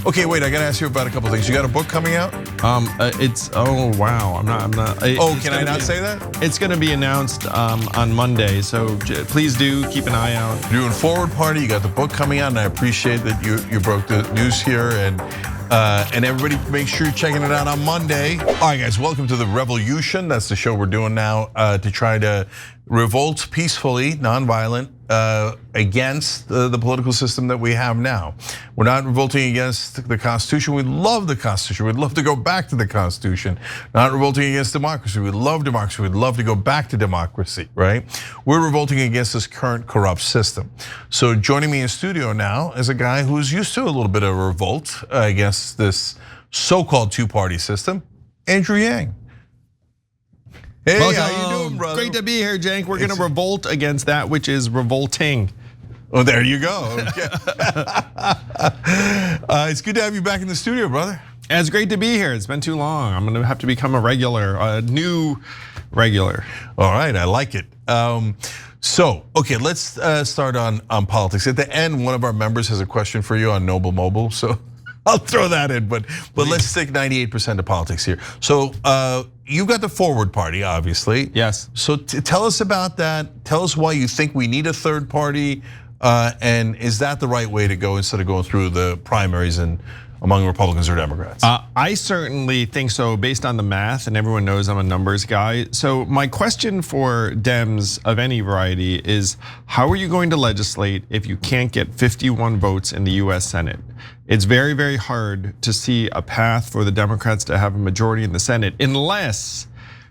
Okay, wait, I gotta ask you about a couple things. You got a book coming out? Oh wow, I'm not. Can I not say that? It's gonna be announced on Monday, so please do keep an eye out. You're doing Forward Party, you got the book coming out, and I appreciate that you broke the news here, and everybody make sure you're checking it out on Monday. All right, guys, welcome to the Revolution. That's the show we're doing now to try to revolt peacefully, nonviolent, against the political system that we have now. We're not revolting against the Constitution. We love the Constitution. We'd love to go back to the Constitution. Not revolting against democracy. We love democracy. We'd love to go back to democracy, right? We're revolting against this current corrupt system. So joining me in studio now is a guy who's used to a little bit of a revolt against this so-called two-party system, Andrew Yang. Hey, welcome. How you doing, brother? Great to be here, Cenk. We're gonna revolt against that which is revolting. Oh, there you go. Okay. It's good to have you back in the studio, brother. It's great to be here. It's been too long. I'm gonna have to become a new regular. All right, I like it. So, okay, let's start on politics. At the end, one of our members has a question for you on Noble Mobile, so I'll throw that in, but let's stick 98% to politics here. So you got the Forward Party, obviously. Yes. So tell us about that. Tell us why you think we need a third party, and is that the right way to go instead of going through the primaries and among Republicans or Democrats? I certainly think so, based on the math, and everyone knows I'm a numbers guy. So my question for Dems of any variety is, how are you going to legislate if you can't get 51 votes in the US Senate? It's very, very hard to see a path for the Democrats to have a majority in the Senate unless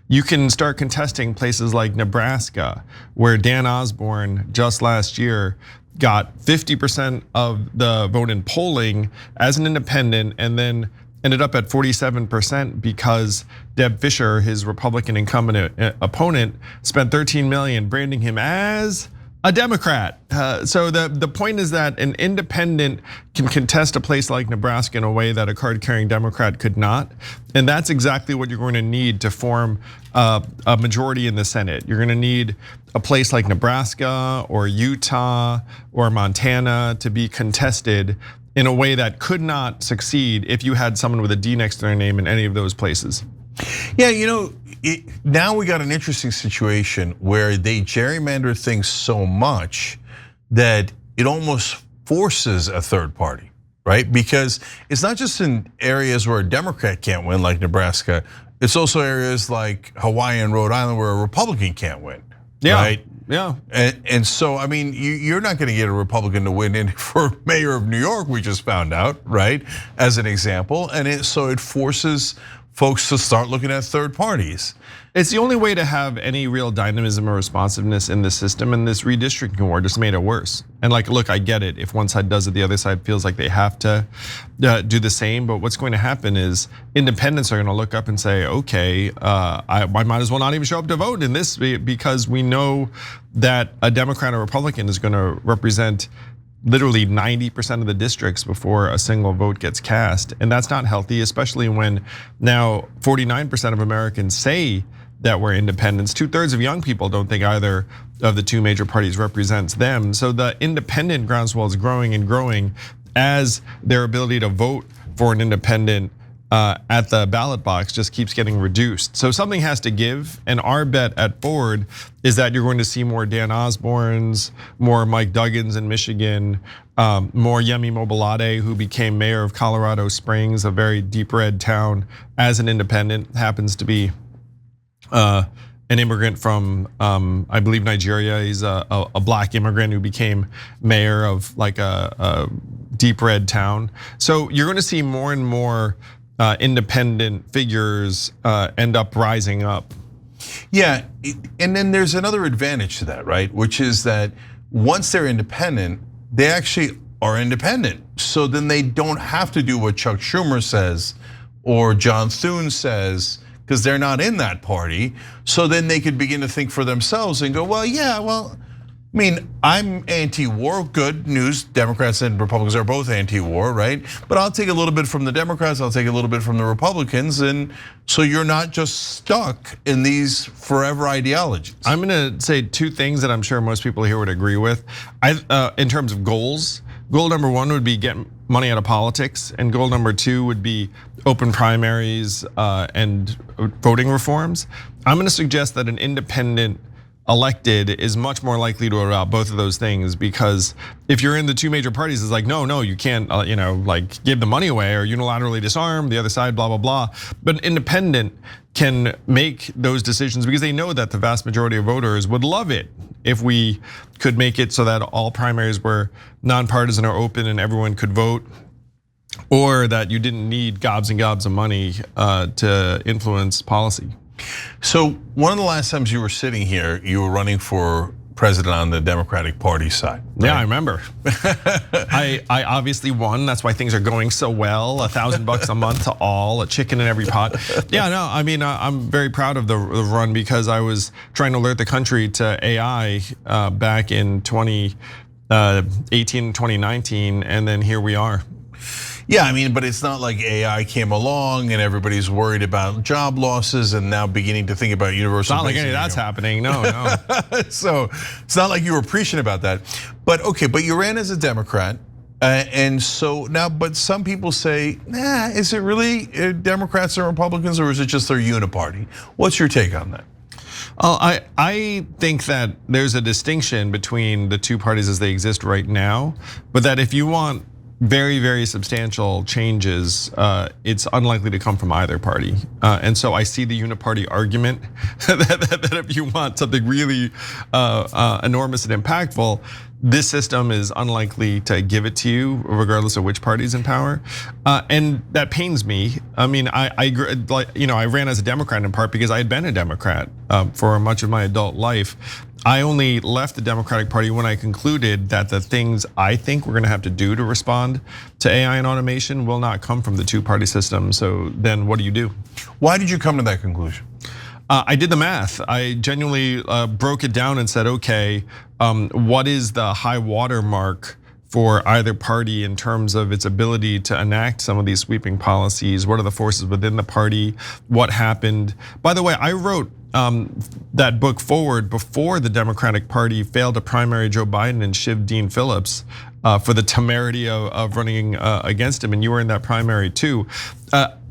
you can start contesting places like Nebraska, where Dan Osborne just last year got 50% of the vote in polling as an independent, and then ended up at 47% because Deb Fischer, his Republican incumbent opponent, spent $13 million branding him as a Democrat. So the point is that an independent can contest a place like Nebraska in a way that a card-carrying Democrat could not. And that's exactly what you're going to need to form a majority in the Senate. You're gonna need a place like Nebraska or Utah or Montana to be contested in a way that could not succeed if you had someone with a D next to their name in any of those places. Yeah, now we got an interesting situation where they gerrymander things so much that it almost forces a third party, right? Because it's not just in areas where a Democrat can't win, like Nebraska. It's also areas like Hawaii and Rhode Island where a Republican can't win, right? Yeah. And so, I mean, you're not gonna get a Republican to win in for mayor of New York, we just found out, right? As an example, and so it forces folks to start looking at third parties. It's the only way to have any real dynamism or responsiveness in the system, and this redistricting war just made it worse. And look, I get it. If one side does it, the other side feels like they have to do the same. But what's going to happen is independents are going to look up and say, okay, I might as well not even show up to vote in this because we know that a Democrat or Republican is going to represent literally 90% of the districts before a single vote gets cast. And that's not healthy, especially when now 49% of Americans say that we're independents. 2/3 of young people don't think either of the two major parties represents them. So the independent groundswell is growing and growing as their ability to vote for an independent at the ballot box just keeps getting reduced. So something has to give, and our bet at Forward is that you're going to see more Dan Osbornes, more Mike Duggins in Michigan, more Yemi Mobolade, who became mayor of Colorado Springs, a very deep red town, as an independent, happens to be an immigrant from, I believe, Nigeria. He's a black immigrant who became mayor of a deep red town. So you're going to see more and more independent figures end up rising up. Yeah, and then there's another advantage to that, right? Which is that once they're independent, they actually are independent. So then they don't have to do what Chuck Schumer says or John Thune says, because they're not in that party. So then they could begin to think for themselves and go, well, yeah, well, I mean, I'm anti-war, good news. Democrats and Republicans are both anti-war, right? But I'll take a little bit from the Democrats, I'll take a little bit from the Republicans, and so you're not just stuck in these forever ideologies. I'm gonna say two things that I'm sure most people here would agree with. In terms of goals, Goal number one would be get money out of politics, and goal number two would be open primaries and voting reforms. I'm going to suggest that an independent elected is much more likely to adopt both of those things, because if you're in the two major parties, it's like, no, you can't, like give the money away or unilaterally disarm the other side, blah, blah, blah. But an independent can make those decisions because they know that the vast majority of voters would love it if we could make it so that all primaries were nonpartisan or open and everyone could vote, or that you didn't need gobs and gobs of money to influence policy. So one of the last times you were sitting here, you were running for president on the Democratic Party side. Right? Yeah, I remember. I obviously won. That's why things are going so well. $1,000 a month to all, a chicken in every pot. Yeah, no, I mean, I'm very proud of the run because I was trying to alert the country to AI back in 2018, 2019, and then here we are. Yeah, I mean, but it's not like AI came along and everybody's worried about job losses and now beginning to think about universal. It's not like any of that's happening. No. So it's not like you were preaching about that. But okay, but you ran as a Democrat. And so now, but some people say, nah, is it really Democrats and Republicans, or is it just their uniparty? What's your take on that? I think that there's a distinction between the two parties as they exist right now, but that if you want very, very substantial changes, it's unlikely to come from either party. And so I see the uniparty argument that if you want something really enormous and impactful, this system is unlikely to give it to you, regardless of which party's in power, and that pains me. I mean, I ran as a Democrat in part because I had been a Democrat for much of my adult life. I only left the Democratic Party when I concluded that the things I think we're going to have to do to respond to AI and automation will not come from the two-party system. So then, what do you do? Why did you come to that conclusion? I did the math. I genuinely broke it down and said, okay, what is the high water mark for either party in terms of its ability to enact some of these sweeping policies? What are the forces within the party? What happened? By the way, I wrote that book forward before the Democratic Party failed to primary Joe Biden and shiv Dean Phillips for the temerity of running against him, and you were in that primary too.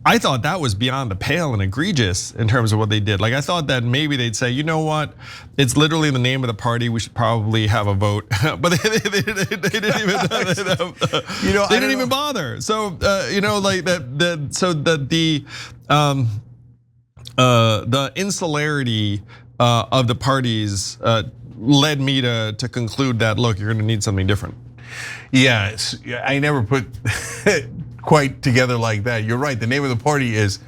I thought that was beyond the pale and egregious in terms of what they did. Like, I thought that maybe they'd say, you know what, it's literally in the name of the party, we should probably have a vote. But they didn't even, they didn't even bother. So like the insularity of the parties led me to conclude that, look, you're gonna need something different. Yeah, I never put quite together like that. You're right, the name of the party is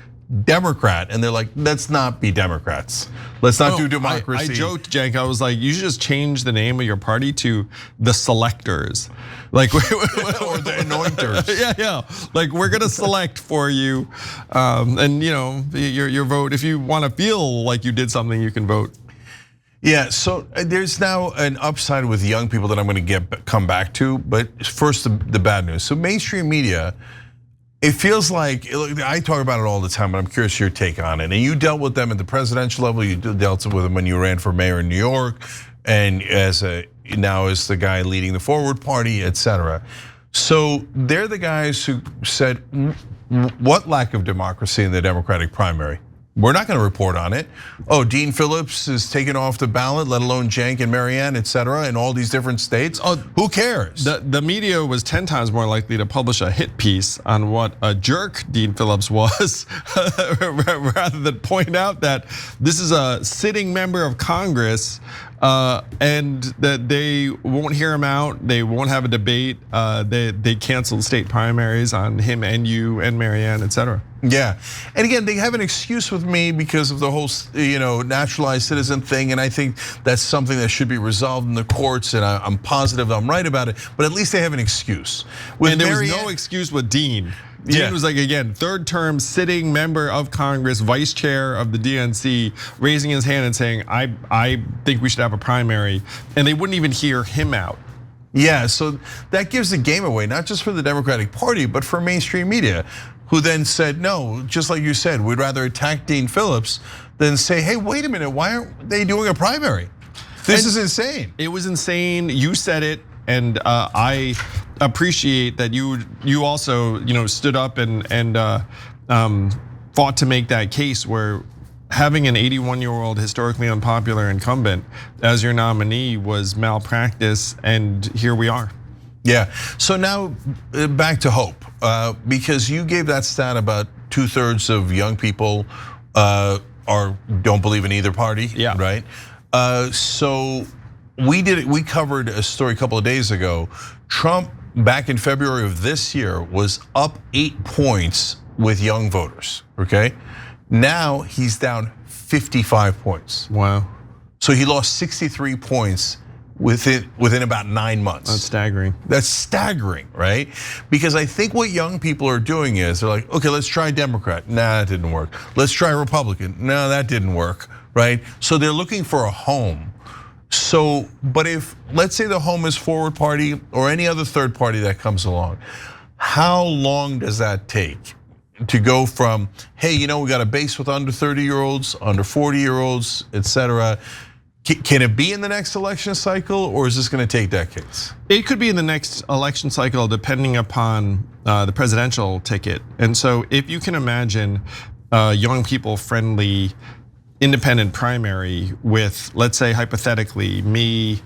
Democrat, and they're like, let's not be Democrats. Let's not do democracy. I joked, Cenk, I was like, you should just change the name of your party to the Selectors. Like, or the Anointers. Yeah, like we're gonna select for you, and your vote. If you want to feel like you did something, you can vote. Yeah, so there's now an upside with young people that I'm going to come back to, but first the bad news. So mainstream media, it feels like, I talk about it all the time, but I'm curious your take on it. And you dealt with them at the presidential level, you dealt with them when you ran for mayor in New York, and now as the guy leading the Forward Party, etc. So they're the guys who said, what lack of democracy in the Democratic primary? We're not going to report on it. Oh, Dean Phillips is taken off the ballot, let alone Cenk and Marianne, et cetera, in all these different states. Oh, who cares? The media was 10 times more likely to publish a hit piece on what a jerk Dean Phillips was, rather than point out that this is a sitting member of Congress, and that they won't hear him out, they won't have a debate, they canceled state primaries on him and you and Marianne, et cetera. Yeah, and again, they have an excuse with me because of the whole, naturalized citizen thing, and I think that's something that should be resolved in the courts, and I'm positive I'm right about it. But at least they have an excuse. And there was no excuse with Dean. Dean was like, again, third term sitting member of Congress, vice chair of the DNC, raising his hand and saying, I think we should have a primary, and they wouldn't even hear him out. Yeah, so that gives the game away, not just for the Democratic Party, but for mainstream media, who then said, no, just like you said, we'd rather attack Dean Phillips than say, hey, wait a minute, why aren't they doing a primary? This is insane. It was insane, you said it, and I appreciate that you also stood up and fought to make that case where having an 81-year-old historically unpopular incumbent as your nominee was malpractice, and here we are. Yeah, so now back to hope, because you gave that stat about 2/3 of young people don't believe in either party, yeah. Right? So we covered a story a couple of days ago. Trump back in February of this year was up 8 points with young voters, okay? Now he's down 55 points. Wow. So he lost 63 points within about 9 months. That's staggering. That's staggering, right? Because I think what young people are doing is they're like, okay, let's try Democrat. Nah, that didn't work. Let's try Republican. No, that didn't work, right? So they're looking for a home. So, but if, let's say the home is Forward Party or any other third party that comes along, how long does that take to go from, hey, we got a base with under 30-year-olds, under 40-year-olds, et cetera? Can it be in the next election cycle, or is this going to take decades? It could be in the next election cycle, depending upon the presidential ticket. And so, if you can imagine a young people-friendly independent primary with, let's say, hypothetically, me,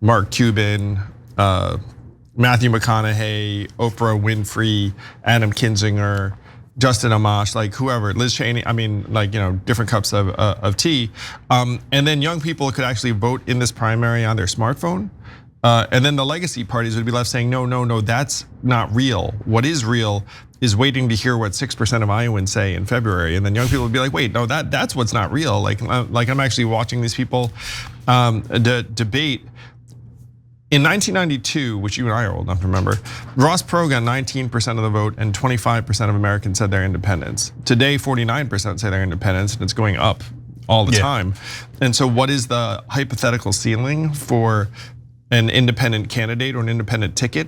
Mark Cuban, Matthew McConaughey, Oprah Winfrey, Adam Kinzinger, Justin Amash, like whoever, Liz Cheney, I mean, like, different cups of tea. And then young people could actually vote in this primary on their smartphone. And then the legacy parties would be left saying, no, that's not real. What is real is waiting to hear what 6% of Iowans say in February. And then young people would be like, wait, no, that's what's not real. Like I'm actually watching these people debate. In 1992, which you and I are old enough to remember, Ross Perot got 19% of the vote and 25% of Americans said they're independents. Today, 49% say they're independents, and it's going up all the time. And so what is the hypothetical ceiling for an independent candidate or an independent ticket?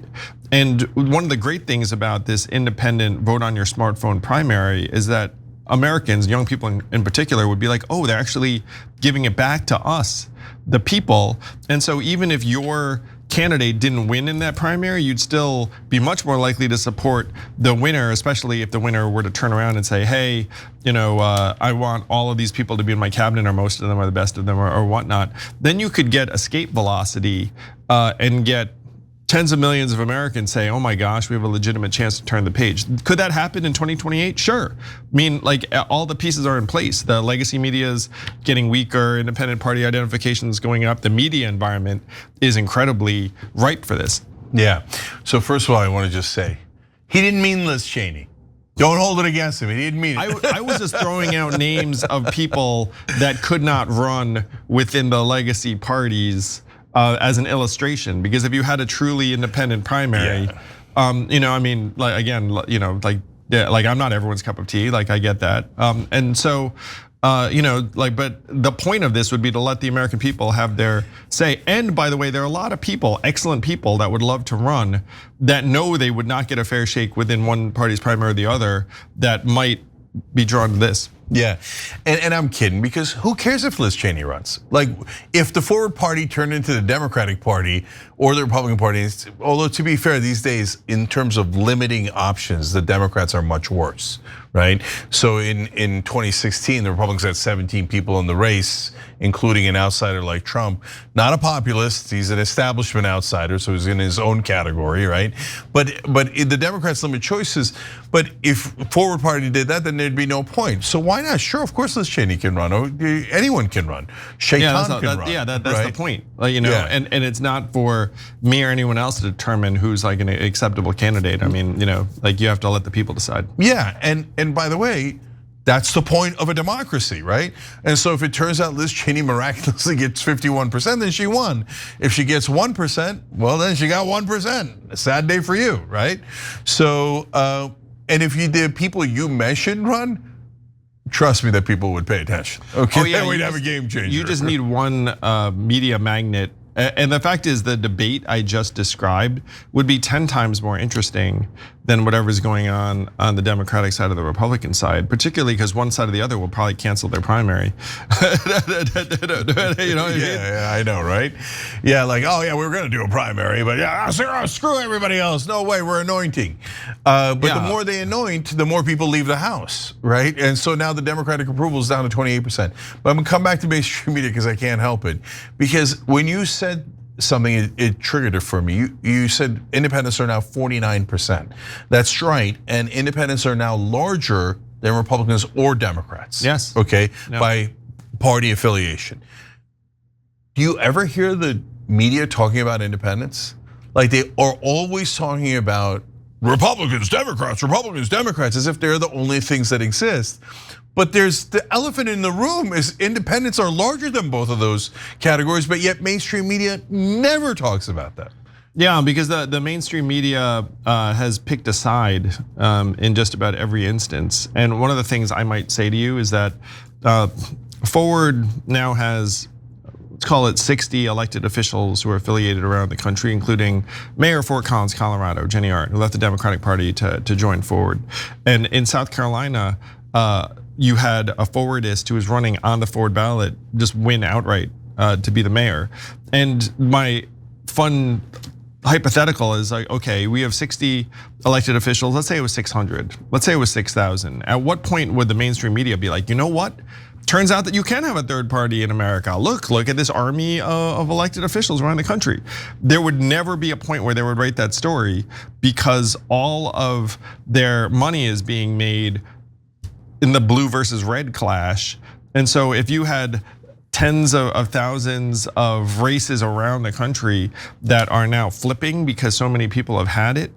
And one of the great things about this independent vote on your smartphone primary is that Americans, young people in particular, would be like, oh, they're actually giving it back to us, the people. And so even if your candidate didn't win in that primary, you'd still be much more likely to support the winner, especially if the winner were to turn around and say, hey, I want all of these people to be in my cabinet, or most of them, or the best of them, or whatnot. Then you could get escape velocity and get tens of millions of Americans say, oh my gosh, we have a legitimate chance to turn the page. Could that happen in 2028? Sure. I mean, like all the pieces are in place. The legacy media is getting weaker, independent party identification is going up. The media environment is incredibly ripe for this. Yeah, so first of all, I want to just say, he didn't mean Liz Cheney. Don't hold it against him, he didn't mean it. I was just throwing out names of people that could not run within the legacy parties as an illustration, because if you had a truly independent primary, I mean, like again, like I'm not everyone's cup of tea, like I get that, and so, but the point of this would be to let the American people have their say. And by the way, there are a lot of people, excellent people, that would love to run, that know they would not get a fair shake within one party's primary or the other, that might be drawn to this. Yeah, and I'm kidding, because who cares if Liz Cheney runs? Like, if the Forward Party turned into the Democratic Party or the Republican Party, although to be fair, these days, in terms of limiting options, the Democrats are much worse, right? So in 2016, the Republicans had 17 people in the race, including an outsider like Trump. Not a populist, he's an establishment outsider, so he's in his own category, right? But the Democrats limit choices, but if Forward Party did that, then there'd be no point. So why not? Sure, of course Liz Cheney can run, anyone can run. Shaitan can run. Yeah, that's right? the point. And it's not for me or anyone else to determine who's like an acceptable candidate. I mean, like you have to let the people decide. Yeah, and by the way, that's the point of a democracy, right? And so if it turns out Liz Cheney miraculously gets 51%, then she won. If she gets 1%, well, then she got 1%. A sad day for you, right? So, and if the people you mentioned run, trust me that people would pay attention. Okay, then we'd have a game changer. You just need one media magnet. And the fact is, the debate I just described would be 10 times more interesting than whatever's going on the Democratic side or the Republican side, particularly because one side or the other will probably cancel their primary. You know what I mean? Yeah, I know, right? Yeah, like, oh yeah, we were gonna do a primary, but yeah, screw everybody else. No way, we're anointing. But the more they anoint, the more people leave the House, right? And so now the Democratic approval is down to 28%. But I'm gonna come back to mainstream media because I can't help it. Because when you said something, it triggered it for me. You said independents are now 49%. That's right, and independents are now larger than Republicans or Democrats. Yes. Okay, by party affiliation. Do you ever hear the media talking about independents? Like they are always talking about Republicans, Democrats, as if they're the only things that exist. But there's the elephant in the room is independents are larger than both of those categories, but yet mainstream media never talks about that. Yeah, because the mainstream media has picked a side in just about every instance. And one of the things I might say to you is that Forward now has, let's call it 60 elected officials who are affiliated around the country, including Mayor of Fort Collins, Colorado, Jenny Art, who left the Democratic Party to join Forward. And in South Carolina, you had a forwardist who was running on the Forward ballot just win outright to be the mayor. And my fun hypothetical is like, okay, we have 60 elected officials. Let's say it was 600. Let's say it was 6,000. At what point would the mainstream media be like, you know what? Turns out that you can have a third party in America. Look at this army of elected officials around the country. There would never be a point where they would write that story because all of their money is being made in the blue versus red clash. And so if you had tens of thousands of races around the country that are now flipping because so many people have had it,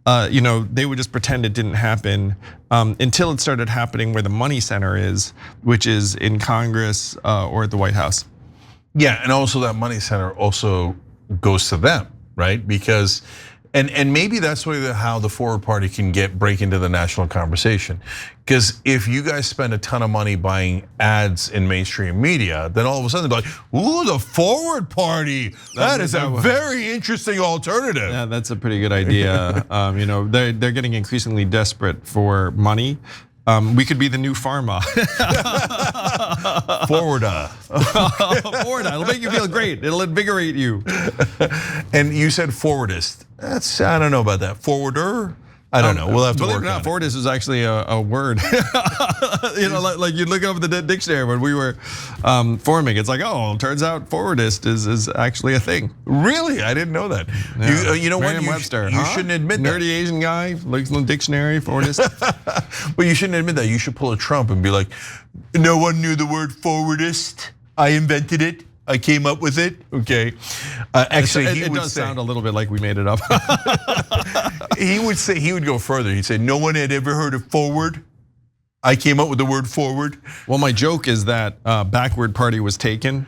they would just pretend it didn't happen until it started happening where the money center is, which is in Congress or at the White House. Yeah, and also that money center also goes to them, right? Because, and maybe that's how the Forward Party can break into the national conversation. Because if you guys spend a ton of money buying ads in mainstream media, then all of a sudden they're like, ooh, the Forward Party. That is a very interesting alternative. Yeah, that's a pretty good idea. They're getting increasingly desperate for money. We could be the new pharma. Forwarda. Forwarda, it'll make you feel great. It'll invigorate you. And you said forwardist. I don't know about that. Forwarder? I don't know. We'll have to work on it. Forwardist is actually a word. Like you look up the dictionary when we were forming. It's like, oh, turns out forwardist is actually a thing. Really? I didn't know that. Yeah. You know what? Merriam-Webster. You shouldn't admit that. Nerdy Asian guy looks in the dictionary. Forwardist. But you shouldn't admit that. You should pull a Trump and be like, no one knew the word forwardist. I invented it. I came up with it. Okay. Actually, it does sound a little bit like we made it up. He would go further. He'd say, no one had ever heard of forward. I came up with the word forward. Well, my joke is that backward party was taken.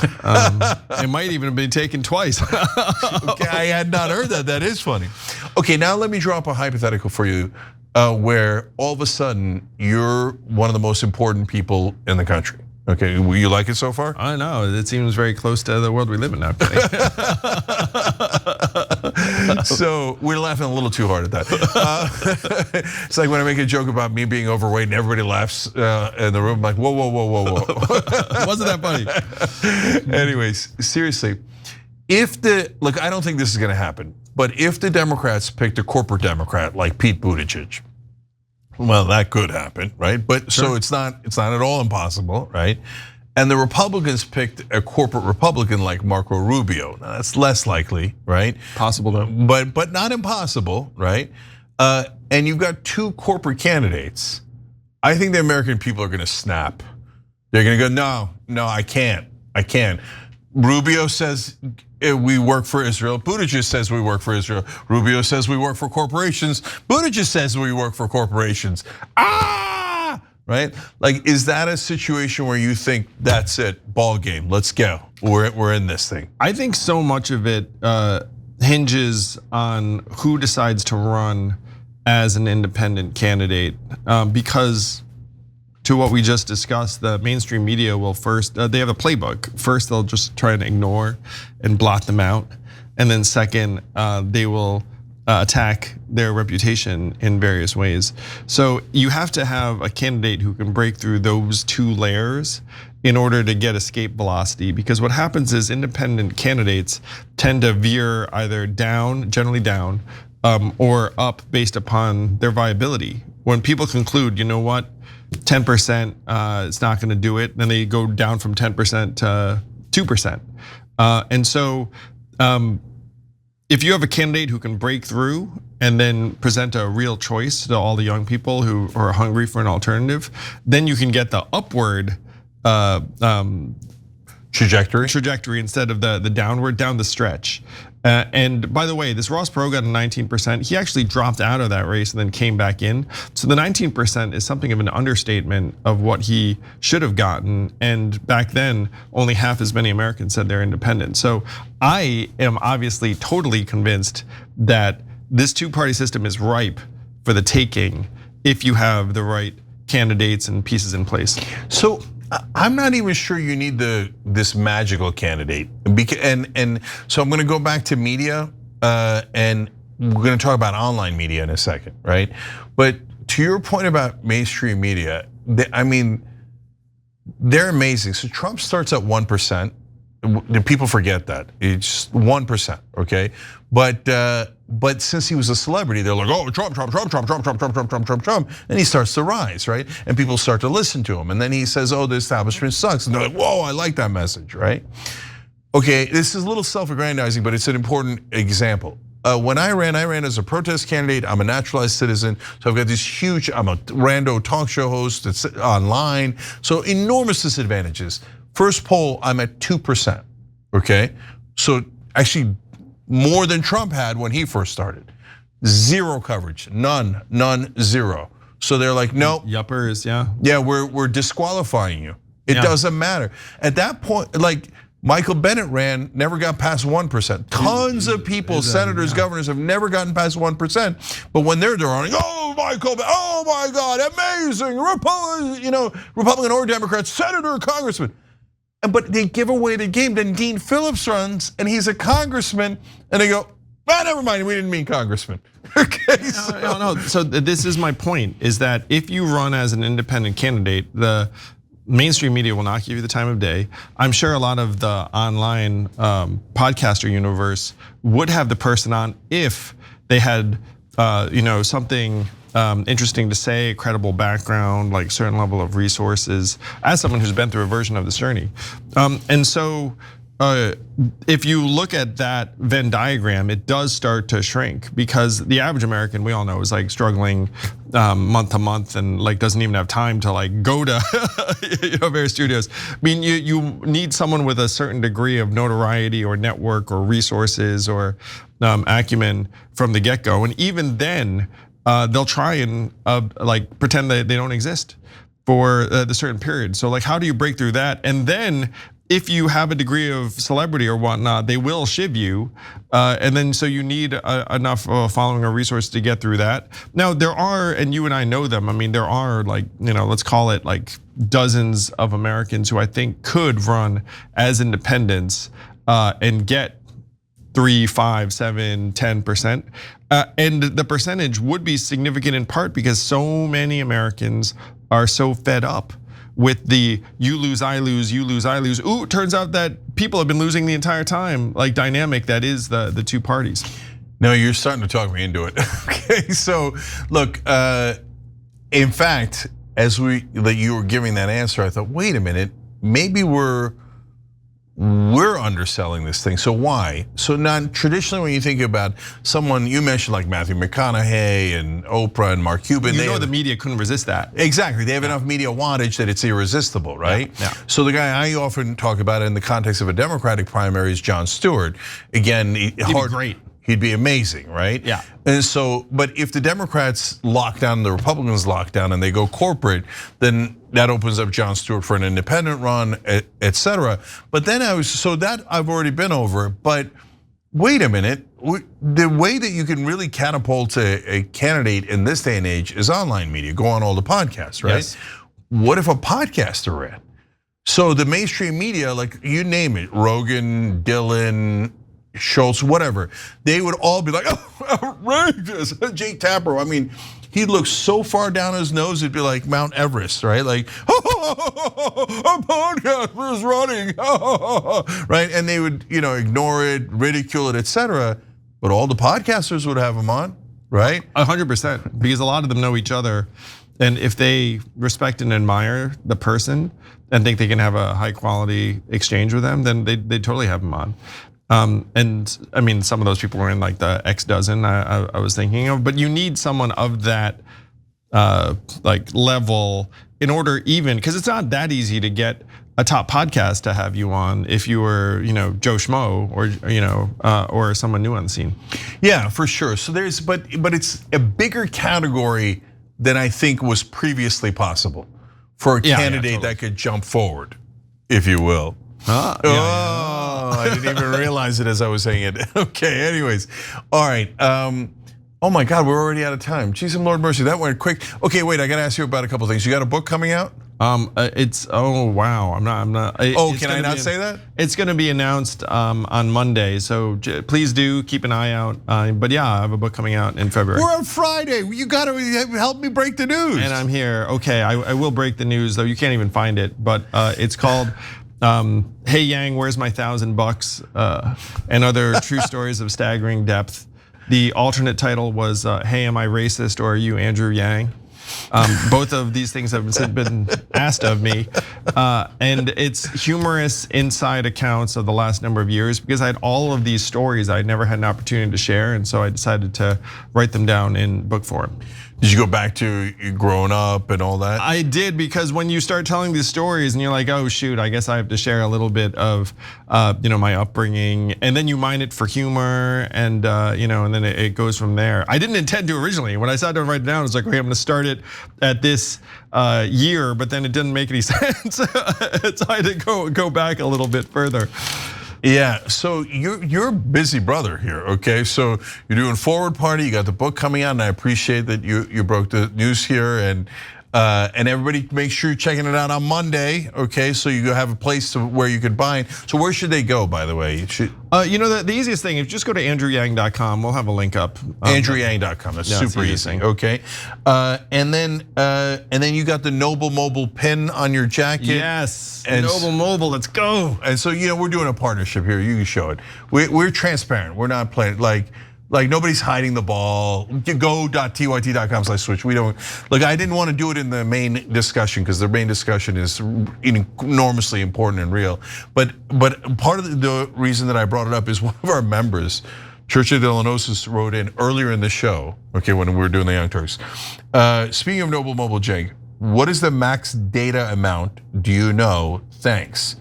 It might even have been taken twice. Okay, I had not heard that. That is funny. Okay, now let me drop a hypothetical for you where all of a sudden you're one of the most important people in the country. Okay, you like it so far? I know, it seems very close to the world we live in now. So we're laughing a little too hard at that. It's like when I make a joke about me being overweight and everybody laughs in the room, I'm like, whoa. Wasn't that funny? Anyways, seriously, look, I don't think this is gonna happen, but if the Democrats picked a corporate Democrat like Pete Buttigieg, well, that could happen, right? But sure. So it's not at all impossible, right? And the Republicans picked a corporate Republican like Marco Rubio. Now that's less likely, right? Possible though. But not impossible, right? And you've got two corporate candidates. I think the American people are gonna snap. They're gonna go, no, I can't. Rubio says we work for Israel. Buttigieg says we work for Israel. Rubio says we work for corporations. Buttigieg says we work for corporations. Right? Like, is that a situation where you think that's it, ball game, let's go, we're in this thing? I think so much of it hinges on who decides to run as an independent candidate, because to what we just discussed, the mainstream media will first, they have a playbook. First, they'll just try and ignore and blot them out. And then second, they will attack their reputation in various ways. So you have to have a candidate who can break through those two layers in order to get escape velocity, because what happens is independent candidates tend to veer either down, generally down, or up based upon their viability. When people conclude, you know what, 10% it's not going to do it, then they go down from 10% to 2%. And so if you have a candidate who can break through and then present a real choice to all the young people who are hungry for an alternative, then you can get the upward trajectory instead of the downward, down the stretch. And by the way, this Ross Perot got a 19%. He actually dropped out of that race and then came back in. So the 19% is something of an understatement of what he should have gotten. And back then, only half as many Americans said they're independent. So I am obviously totally convinced that this two-party system is ripe for the taking if you have the right candidates and pieces in place. So I'm not even sure you need this magical candidate, and so I'm going to go back to media, and we're going to talk about online media in a second, right? But to your point about mainstream media, I mean, they're amazing. So Trump starts at 1%. People forget that it's 1%, okay? But since he was a celebrity, they're like, oh, Trump, and he starts to rise, right? And people start to listen to him, and then he says, oh, the establishment sucks, and they're like, whoa, I like that message, right? Okay, this is a little self-aggrandizing, but it's an important example. When I ran as a protest candidate. I'm a naturalized citizen, so I've got this huge. I'm a rando talk show host that's online, so enormous disadvantages. First poll, I'm at 2%, okay? So actually more than Trump had when he first started. Zero coverage, none, zero. So they're like, no. Yuppers, yeah. Yeah, we're disqualifying you. It doesn't matter. At that point, like Michael Bennet ran, never got past 1%. Tons of people, senators, governors have never gotten past 1%. But when they're running, oh, Michael, oh my God, amazing, Republican or Democrat, senator, congressman. But they give away the game. Then Dean Phillips runs, and he's a congressman, and they go, never mind, we didn't mean congressman. Okay, so this is my point: is that if you run as an independent candidate, the mainstream media will not give you the time of day. I'm sure a lot of the online podcaster universe would have the person on if they had, something interesting to say, a credible background, like certain level of resources, as someone who's been through a version of this journey. And so if you look at that Venn diagram, it does start to shrink, because the average American, we all know, is like struggling month to month and like doesn't even have time to like go to various studios. I mean, you need someone with a certain degree of notoriety or network or resources or acumen from the get-go, and even then, they'll try and like pretend that they don't exist for the certain period. So like, how do you break through that? And then if you have a degree of celebrity or whatnot, they will shiv you. And then so you need enough following or resource to get through that. Now there are, and you and I know them, I mean, there are like, let's call it like dozens of Americans who I think could run as independents and get 3, 5, 7, 10%. And the percentage would be significant in part because so many Americans are so fed up with the you lose, I lose, you lose, I lose. Ooh, it turns out that people have been losing the entire time, like dynamic that is the two parties. No, you're starting to talk me into it. Okay, so look, in fact, as you were giving that answer, I thought, wait a minute, maybe we're underselling this thing. So why? So not traditionally, when you think about someone you mentioned like Matthew McConaughey and Oprah and Mark Cuban, the media couldn't resist that. Exactly, they have enough media wattage that it's irresistible, right? Yeah. So the guy I often talk about in the context of a Democratic primary is Jon Stewart. Again, He'd be great. He'd be amazing, right? Yeah. And so, but if the Democrats lock down, the Republicans lock down, and they go corporate, then that opens up Jon Stewart for an independent run, et cetera. But then I've already been over. But wait a minute, the way that you can really catapult a candidate in this day and age is online media. Go on all the podcasts, right? Yes. What if a podcaster ran? So the mainstream media, like you name it, Rogan, Dylan, Schultz, whatever, they would all be like, oh, outrageous. Jake Tapper, I mean, he looks so far down his nose, it'd be like Mount Everest, right? Like, a podcast is running, right? And they would, ignore it, ridicule it, etc. But all the podcasters would have him on, right? 100%, because a lot of them know each other. And if they respect and admire the person and think they can have a high quality exchange with them, then they totally have him on. And I mean, some of those people were in like the X dozen I was thinking of, but you need someone of that like level in order, even because it's not that easy to get a top podcast to have you on if you were, Joe Schmo or someone new on the scene. Yeah, for sure. So but it's a bigger category than I think was previously possible for a candidate totally. That could jump forward, if you will. I didn't even realize it as I was saying it. Okay, anyways, all right. Oh my God, we're already out of time. Jeez and Lord mercy, that went quick. Okay, wait, I gotta ask you about a couple things. You got a book coming out? Oh wow, I'm not. Can I not say that? It's going to be announced on Monday, so please do keep an eye out. But yeah, I have a book coming out in February. We're on Friday. You got to help me break the news. And I'm here. Okay, I will break the news, though you can't even find it. But it's called "Hey Yang, Where's My $1,000?" And other true stories of staggering depth. The alternate title was "Hey, Am I Racist or Are You Andrew Yang?" Both of these things have been asked of me, and it's humorous inside accounts of the last number of years because I had all of these stories I never had an opportunity to share, and so I decided to write them down in book form. Did you go back to growing up and all that? I did, because when you start telling these stories and you're like, oh shoot, I guess I have to share a little bit of my upbringing, and then you mine it for humor, and and then it goes from there. I didn't intend to originally. When I sat down to write it down, I was like, okay, I'm gonna start it at this year, but then it didn't make any sense. So I had to go back a little bit further. Yeah, so you're a busy brother here, okay? So you're doing Forward Party, you got the book coming out, and I appreciate that you broke the news here, and everybody make sure you're checking it out on Monday, okay? So you have a place where you could buy it. So where should they go, by the way? The easiest thing, if you just go to andrewyang.com, we'll have a link up. andrewyang.com, that's super easy, okay? And then you got the Noble Mobile pin on your jacket. Yes, Noble Mobile, let's go. And so we're doing a partnership here, you can show it. We're transparent, we're not playing, like nobody's hiding the ball. Go.tyt.com/switch. We don't look. I didn't want to do it in the main discussion because the main discussion is enormously important and real. But part of the reason that I brought it up is one of our members, Church of the Illinois, wrote in earlier in the show. Okay, when we were doing the Young Turks. Speaking of Noble Mobile, Cenk, what is the max data amount? Do you know? Thanks.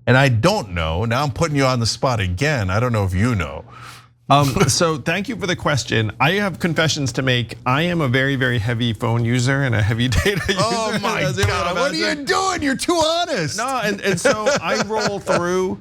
And I don't know. Now I'm putting you on the spot again. I don't know if you know. So thank you for the question. I have confessions to make. I am a very, very heavy phone user and a heavy data user. Oh my God, what are you doing? You're too honest. No, and so I roll through,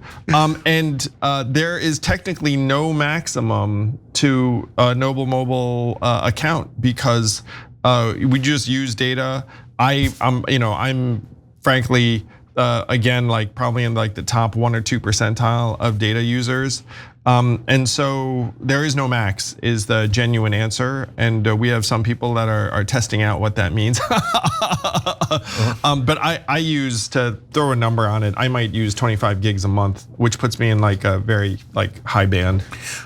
and there is technically no maximum to a Noble Mobile account because we just use data. I'm frankly, again, like probably in like the top 1 or 2 percentile of data users. And so there is no max is the genuine answer, and we have some people that are testing out what that means. But I use, to throw a number on it, I might use 25 gigs a month, which puts me in like a very high band.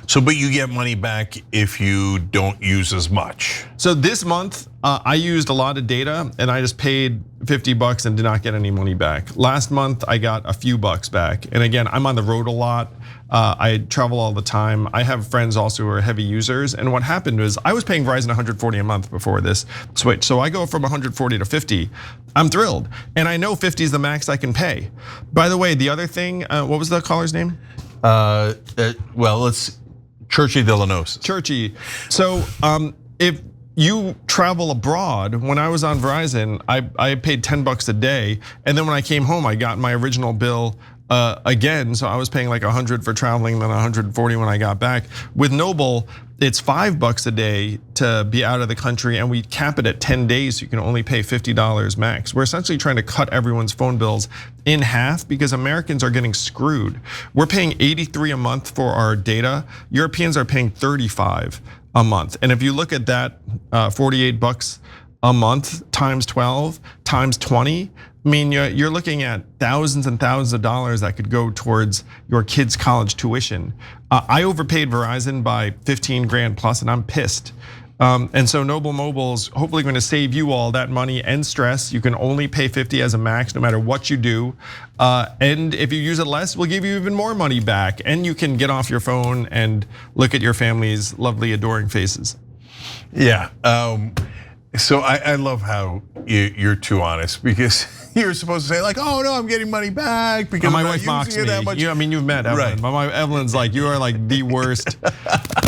So, but you get money back if you don't use as much. So this month I used a lot of data and I just paid $50 and did not get any money back. Last month I got a few bucks back, and again, I'm on the road a lot. I travel all the time. I have friends also who are heavy users, and what happened was I was paying Verizon $140 a month before this switch. So I go from $140 to $50. I'm thrilled, and I know $50 is the max I can pay. By the way, the other thing, what was the caller's name? Well, it's Churchy of Illinois. Churchy. So if you travel abroad, when I was on Verizon, I paid $10 a day, and then when I came home, I got my original bill again, so I was paying like $100 for traveling, then $140 when I got back. With Noble, it's $5 a day to be out of the country, and we cap it at 10 days. So you can only pay $50 max. We're essentially trying to cut everyone's phone bills in half because Americans are getting screwed. We're paying $83 a month for our data. Europeans are paying $35 a month. And if you look at that, $48 a month times 12 times 20, I mean, you're looking at thousands and thousands of dollars that could go towards your kids' college tuition. I overpaid Verizon by 15 grand plus, and I'm pissed. And so Noble Mobile's hopefully going to save you all that money and stress. You can only pay 50 as a max no matter what you do. And if you use it less, we'll give you even more money back. And you can get off your phone and look at your family's lovely, adoring faces. Yeah. So I love how you're too honest, because you're supposed to say like, oh no, I'm getting money back because my wife mocks me. That much. I mean, you've met Evelyn. Right. My wife Evelyn's like, you are like the worst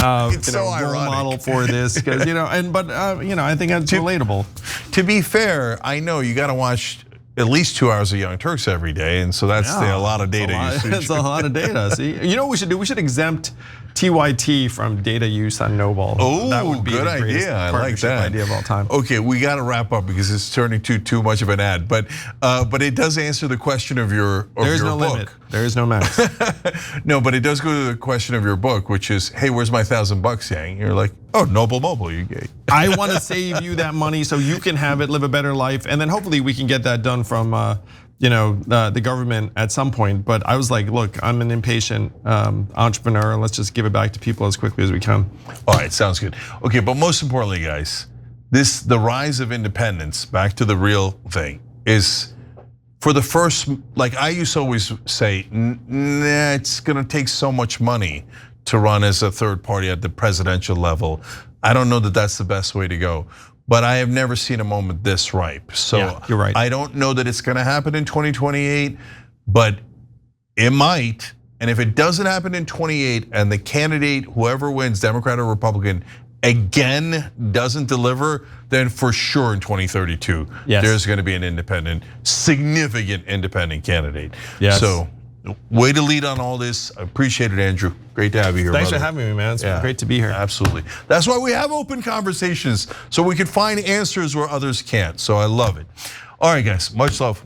role model for this, because but I think that's relatable. To be fair, I know you got to watch at least 2 hours of Young Turks every day, and so that's a lot of data usage. It's a lot of data. See, you know what we should do? We should exempt TYT from data use on Noble. Oh, that would be good the greatest idea. I like that idea of all time. Okay, we got to wrap up because it's turning too much of an ad. But it does answer the question of your There's no book. limit. There is no max. No, but it does go to the question of your book, which is, hey, where's my $1,000, Yang? You're like, oh, Noble Mobile, you get. I want to save you that money so you can have it, live a better life, and then hopefully we can get that done from the government at some point. But I was like, look, I'm an impatient entrepreneur. Let's just give it back to people as quickly as we can. All right, sounds good. Okay, but most importantly, guys, the rise of independence, back to the real thing, is for the first, like I used to always say, nah, it's gonna take so much money to run as a third party at the presidential level. I don't know that that's the best way to go. But I have never seen a moment this ripe. So yeah, you're right. I don't know that it's gonna happen in 2028, but it might. And if it doesn't happen in 28 and the candidate, whoever wins, Democrat or Republican, again doesn't deliver, then for sure in 2032, there's gonna be an independent, significant independent candidate. Yes. So way to lead on all this. I appreciate it, Andrew. Great to have you here. Thanks brother. for having me, man. It's great to be here. Absolutely. That's why we have open conversations, so we can find answers where others can't. So I love it. All right, guys, much love.